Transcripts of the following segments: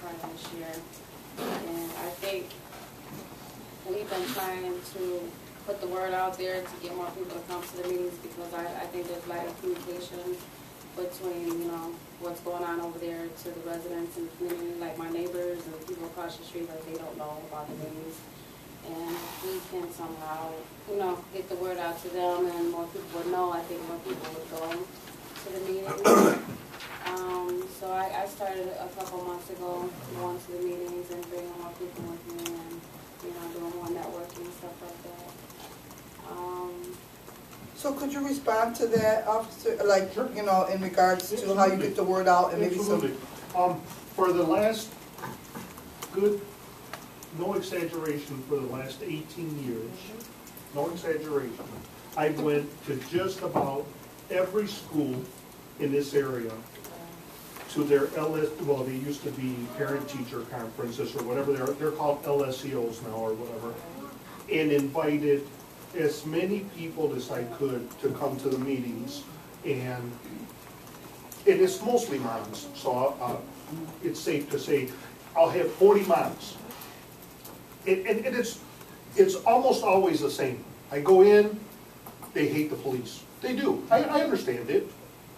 part of this year. And I think we've been trying to put the word out there to get more people to come to the meetings, because I think there's lack of communication between, you know, what's going on over there to the residents and the community, like my neighbors and people across the street, like they don't know about the meetings. And we can somehow, you know, get the word out to them, and more people would know. I think more people would go to the meetings. So I started a couple months ago going to the meetings and bringing more people with me, and, you know, doing more networking and stuff like that. So could you respond to that, officer, like, you know, in regards to how you get the word out and maybe Absolutely. For the last good, no exaggeration, for the last 18 years, no exaggeration, I went to just about every school in this area to their well, they used to be parent-teacher conferences or whatever, they're called LSEOs now or whatever, and invited as many people as I could to come to the meetings, and it's mostly moms, so it's safe to say I'll have 40 moms, and it's almost always the same. I go in, they hate the police. They do. I understand it.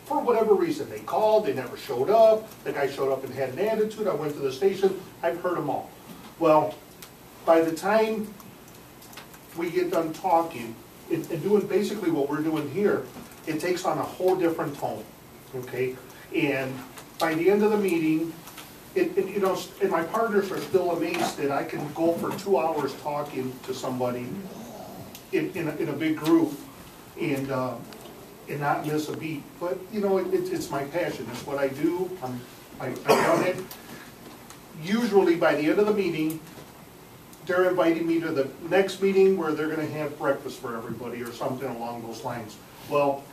For whatever reason, they called, they never showed up, the guy showed up and had an attitude, I went to the station, I've heard them all. Well, by the time we get done talking and doing basically what we're doing here, it takes on a whole different tone, okay? And by the end of the meeting, you know, and my partners are still amazed that I can go for 2 hours talking to somebody in a big group and not miss a beat. But, you know, it's my passion. It's what I do. I've done it. Usually by the end of the meeting, they're inviting me to the next meeting where they're going to have breakfast for everybody or something along those lines. Well,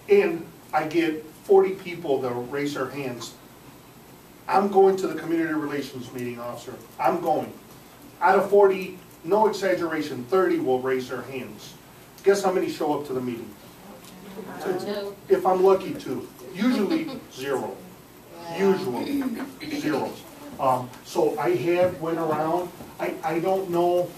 and I get 40 people that will raise their hands. I'm going to the community relations meeting, officer. I'm going. Out of 40, no exaggeration, 30 will raise their hands. Guess how many show up to the meeting? No. If I'm lucky, 2. Usually 0. Usually 0. So I have went around. I don't know